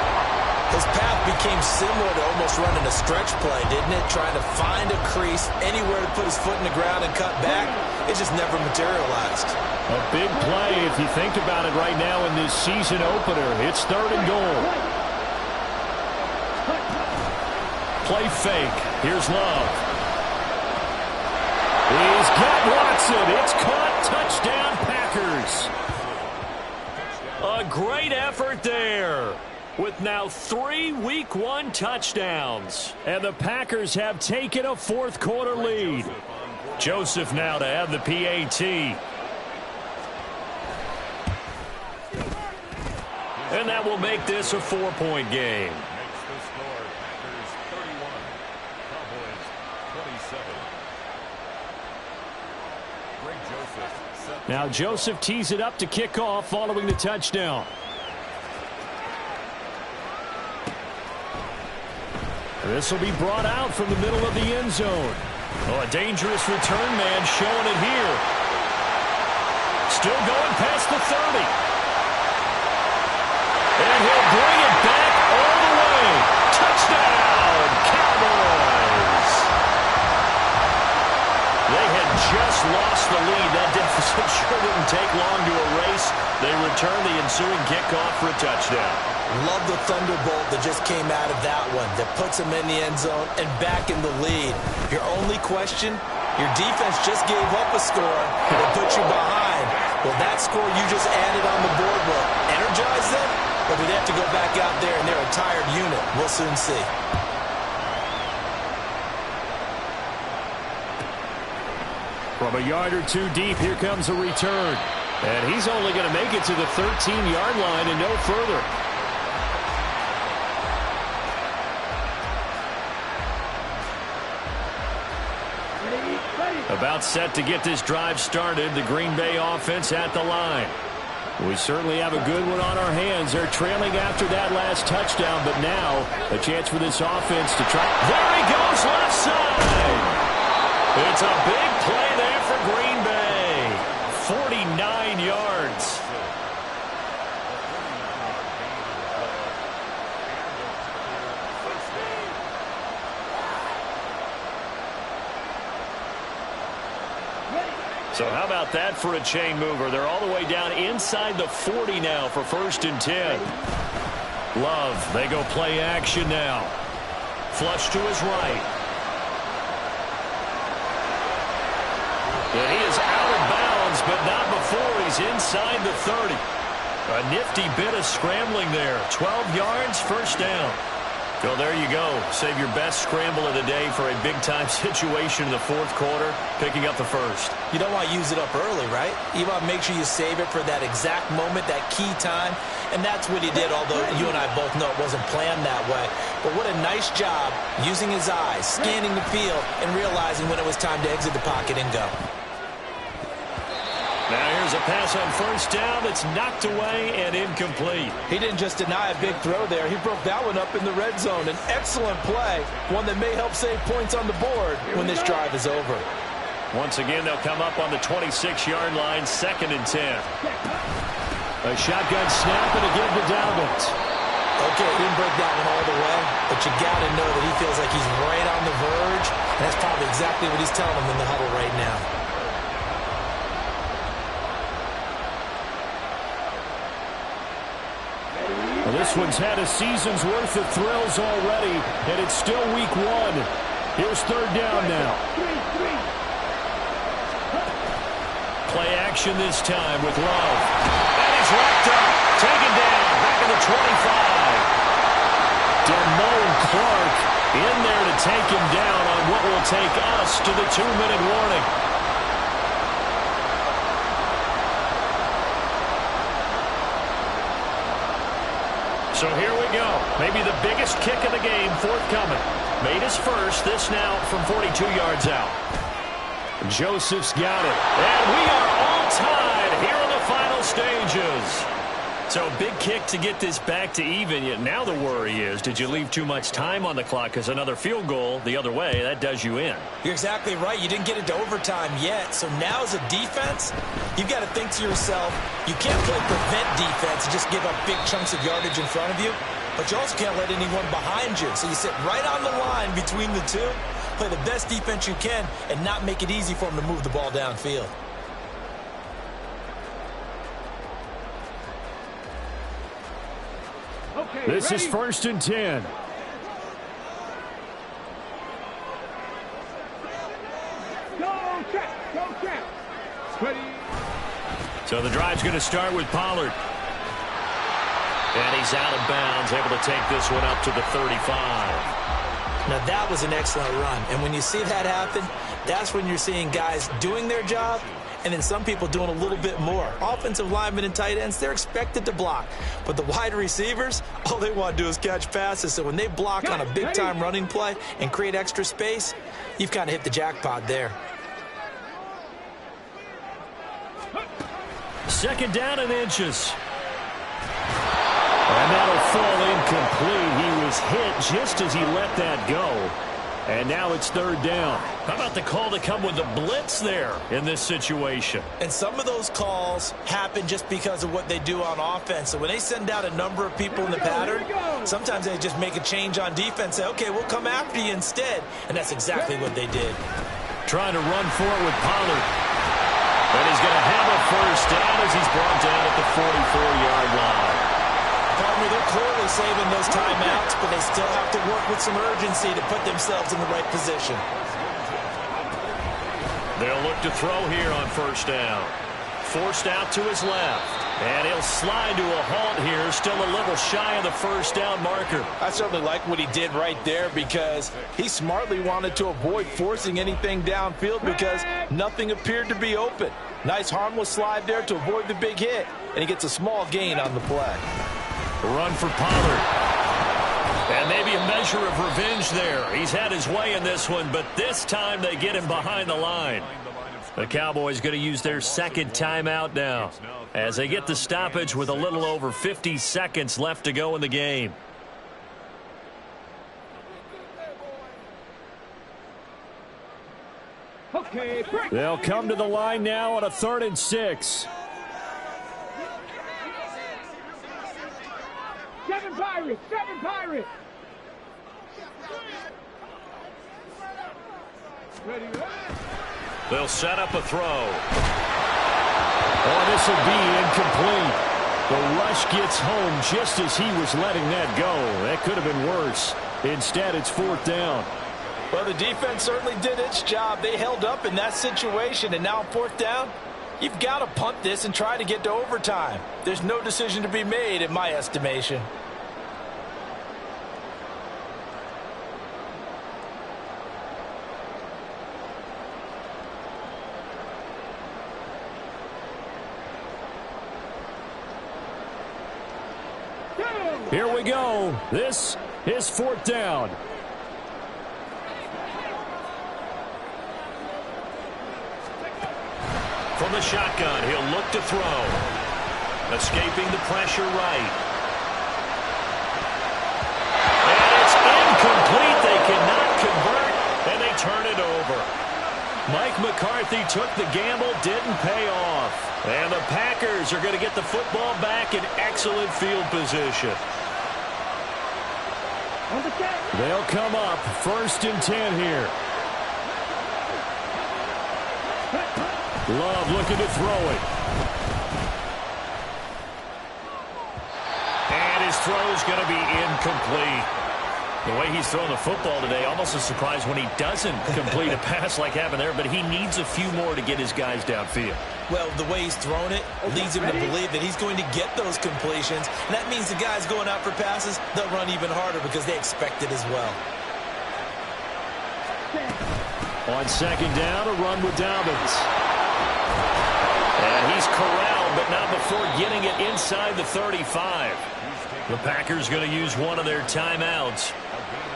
His path became similar to almost running a stretch play, didn't it? Trying to find a crease, anywhere to put his foot in the ground and cut back. It just never materialized. A big play if you think about it right now in this season opener. It's 3rd and goal. Play fake. Here's Love. He's got Watson. It's caught. Touchdown, Packers. A great effort there. With now 3 Week 1 touchdowns. And the Packers have taken a 4th quarter lead. Joseph now to have the PAT. And that will make this a 4-point game. Now Joseph tees it up to kick off following the touchdown. This will be brought out from the middle of the end zone. Oh, a dangerous return man showing it here. Still going past the 30. And he'll bring it back all the way. Touchdown, Cowboys. They had just lost the lead. That deficit sure didn't take long to erase. They return the ensuing kickoff for a touchdown. Love the thunderbolt that just came out of that one, that puts him in the end zone and back in the lead. Your only question, your defense just gave up a score that put you behind. Well, that score you just added on the board will energize them, or do they have to go back out there and they're a tired unit? We'll soon see. From a yard or 2 deep, here comes a return. And he's only going to make it to the 13-yard line and no further. About set to get this drive started. The Green Bay offense at the line. We certainly have a good one on our hands. They're trailing after that last touchdown, but now a chance for this offense to try. There he goes, left side. It's a big play there for Green Bay. 49 yards. So how about that for a chain mover? They're all the way down inside the 40 now for 1st and 10. Love, they go play action now. Flush to his right. And he is out of bounds, but not before he's inside the 30. A nifty bit of scrambling there. 12 yards, 1st down. So there you go. Save your best scramble of the day for a big-time situation in the 4th quarter, picking up the 1st. You don't want to use it up early, right? You want to make sure you save it for that exact moment, that key time. And that's what he did, although you and I both know it wasn't planned that way. But what a nice job using his eyes, scanning the field, and realizing when it was time to exit the pocket and go. Now here's a pass on 1st down that's knocked away and incomplete. He didn't just deny a big throw there. He broke that one up in the red zone. An excellent play, one that may help save points on the board when this drive is over. Once again, they'll come up on the 26-yard line, 2nd and 10. A shotgun snap and again to Dalvin. Okay, he didn't break that one all the way, but you got to know that he feels like he's right on the verge, and that's probably exactly what he's telling him in the huddle right now. Well, this one's had a season's worth of thrills already, and it's still week 1. Here's 3rd down now. Play action this time with Love. And he's wrapped up, taken down, back in the 25. Damone Clark in there to take him down on what will take us to the 2-minute warning. So here we go. Maybe the biggest kick of the game forthcoming. Made his first. This now from 42 yards out. Joseph's got it. And we are all tied here in the final stages. So big kick to get this back to even. Yet now the worry is, did you leave too much time on the clock? Because another field goal the other way, that does you in. You're exactly right. You didn't get it to overtime yet. So now as a defense, you've got to think to yourself, you can't play prevent defense and just give up big chunks of yardage in front of you. But you also can't let anyone behind you. So you sit right on the line between the two, play the best defense you can, and not make it easy for them to move the ball downfield. Okay, This ready? is 1st and 10. Go check, go check. Ready? So the drive's going to start with Pollard. And he's out of bounds, able to take this one up to the 35. Now that was an excellent run. And when you see that happen, that's when you're seeing guys doing their job and then some people doing a little bit more. Offensive linemen and tight ends, they're expected to block. But the wide receivers, all they want to do is catch passes. So when they block on a big-time running play and create extra space, you've kind of hit the jackpot there. 2nd down and inches. And that'll fall incomplete. He was hit just as he let that go. And now it's 3rd down. How about the call to come with the blitz there in this situation? And some of those calls happen just because of what they do on offense. So when they send out a number of people in the pattern, sometimes they just make a change on defense. Say, okay, we'll come after you instead. And that's exactly what they did. Trying to run for it with Pollard. And he's going to have a 1st down as he's brought down at the 44-yard line. Partner, they're clearly saving those timeouts, but they still have to work with some urgency to put themselves in the right position. They'll look to throw here on 1st down. Forced out to his left. And he'll slide to a halt here, still a little shy of the 1st down marker. I certainly like what he did right there because he smartly wanted to avoid forcing anything downfield because nothing appeared to be open. Nice harmless slide there to avoid the big hit, and he gets a small gain on the play. Run for Pollard. And maybe a measure of revenge there. He's had his way in this one, but this time they get him behind the line. The Cowboys going to use their 2nd timeout now as they get the stoppage with a little over 50 seconds left to go in the game. Okay, break. They'll come to the line now on a 3rd and 6. 7 Pirates, 7 Pirates. They'll set up a throw. Oh, this will be incomplete. The rush gets home just as he was letting that go. That could have been worse. Instead, it's 4th down. Well, the defense certainly did its job. They held up in that situation, and now 4th down, you've got to punt this and try to get to overtime. There's no decision to be made in my estimation. Here we go. This is 4th down. From the shotgun, he'll look to throw. Escaping the pressure right. And it's incomplete. They cannot convert, and they turn it over. Mike McCarthy took the gamble, didn't pay off. And the Packers are going to get the football back in excellent field position. They'll come up 1st and 10 here. Love looking to throw it. And his throw's going to be incomplete. The way he's throwing the football today, almost a surprise when he doesn't complete a pass like happened there, but he needs a few more to get his guys downfield. Well, the way he's thrown it leads him to believe that he's going to get those completions. And that means the guys going out for passes, they'll run even harder because they expect it as well. On 2nd down, a run with Dobbins. And he's corralled, but not before getting it inside the 35. The Packers going to use one of their timeouts,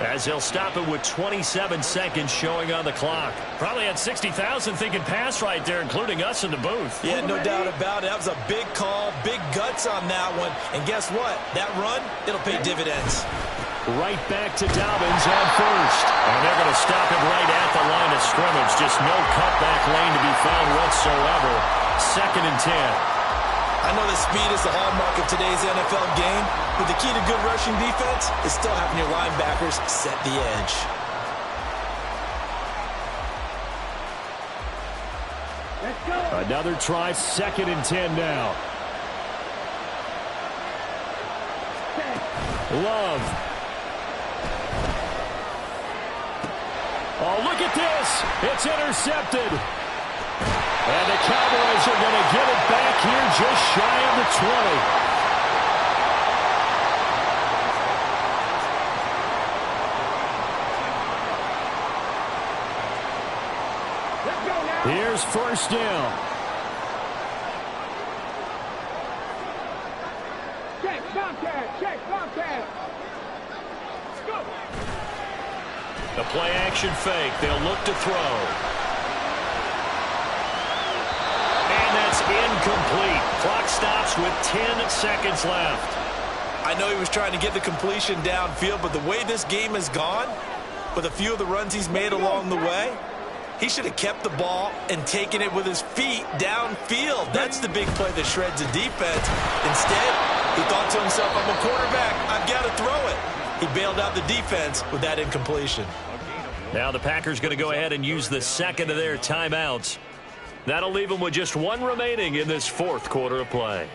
as they'll stop it with 27 seconds showing on the clock. Probably had 60,000 thinking pass right there, including us in the booth. Yeah, no doubt about it. That was a big call, big guts on that one. And guess what? That run, it'll pay dividends. Right back to Dobbins on 1st. And they're going to stop it right at the line of scrimmage. Just no cutback lane to be found whatsoever. 2nd and 10. I know that speed is the hallmark of today's NFL game, but the key to good rushing defense is still having your linebackers set the edge. Let's go. Another try, 2nd and 10 now. Love. Oh, look at this. It's intercepted. And the Cowboys are going to get it back here just shy of the 20. Here's 1st down. Check, Bobcat. Let's go. The play action fake. They'll look to throw. And that's incomplete. Clock stops with 10 seconds left. I know he was trying to get the completion downfield, but the way this game has gone, with a few of the runs he's made along the way, he should have kept the ball and taken it with his feet downfield. That's the big play that shreds a defense. Instead, he thought to himself, I'm a quarterback, I've got to throw it. He bailed out the defense with that incompletion. Now the Packers going to go ahead and use the 2nd of their timeouts. That'll leave them with just one remaining in this 4th quarter of play.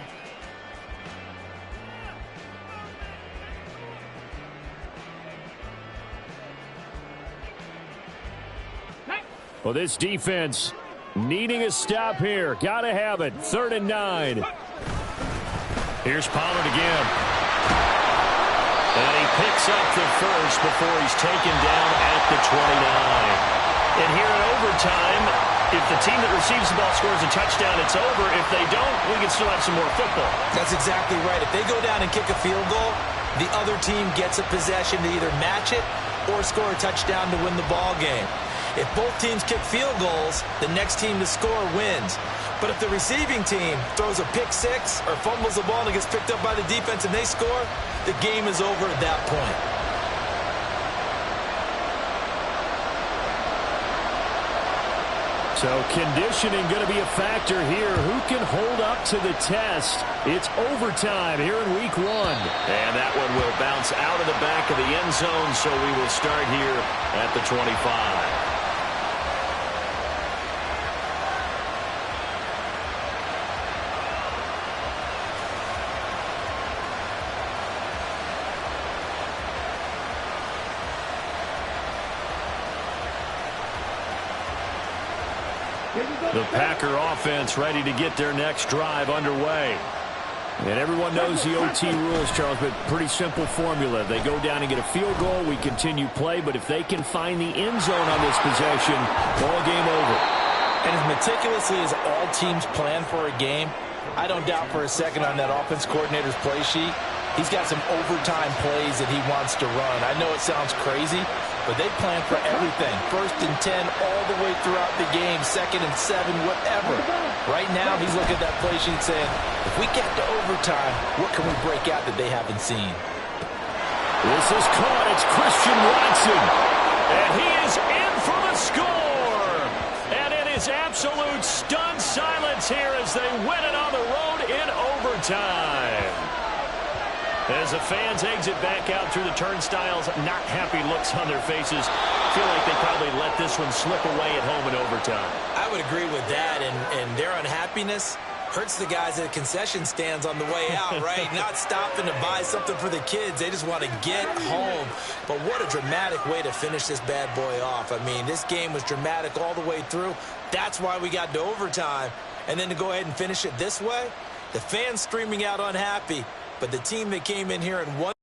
Well, this defense needing a stop here. Got to have it. 3rd and 9. Here's Pollard again. And he picks up the first before he's taken down at the 29. And here in overtime, if the team that receives the ball scores a touchdown, it's over. If they don't, we can still have some more football. That's exactly right. If they go down and kick a field goal, the other team gets a possession to either match it or score a touchdown to win the ball game. If both teams kick field goals, the next team to score wins. But if the receiving team throws a pick six or fumbles the ball and it gets picked up by the defense and they score, the game is over at that point. So conditioning going to be a factor here. Who can hold up to the test? It's overtime here in week 1. And that one will bounce out of the back of the end zone, so we will start here at the 25. The Packer offense ready to get their next drive underway. And everyone knows the OT rules, Charles, but pretty simple formula. They go down and get a field goal, we continue play, but if they can find the end zone on this possession, ball game over. And as meticulously as all teams plan for a game, I don't doubt for a second on that offense coordinator's play sheet, he's got some overtime plays that he wants to run. I know it sounds crazy, but they plan for everything. 1st and 10 all the way throughout the game, 2nd and 7, whatever. Right now, he's looking at that play sheet saying, if we get to overtime, what can we break out that they haven't seen? This is caught. It's Christian Watson. And he is in for the score. And it is absolute stunned silence here as they win it on the road in overtime. As the fans exit back out through the turnstiles, not happy looks on their faces. Feel like they probably let this one slip away at home in overtime. I would agree with that, and their unhappiness hurts the guys at the concession stands on the way out, right? Not stopping to buy something for the kids. They just want to get home. But what a dramatic way to finish this bad boy off. I mean, this game was dramatic all the way through. That's why we got to overtime. And then to go ahead and finish it this way, the fans streaming out unhappy, but the team that came in here and won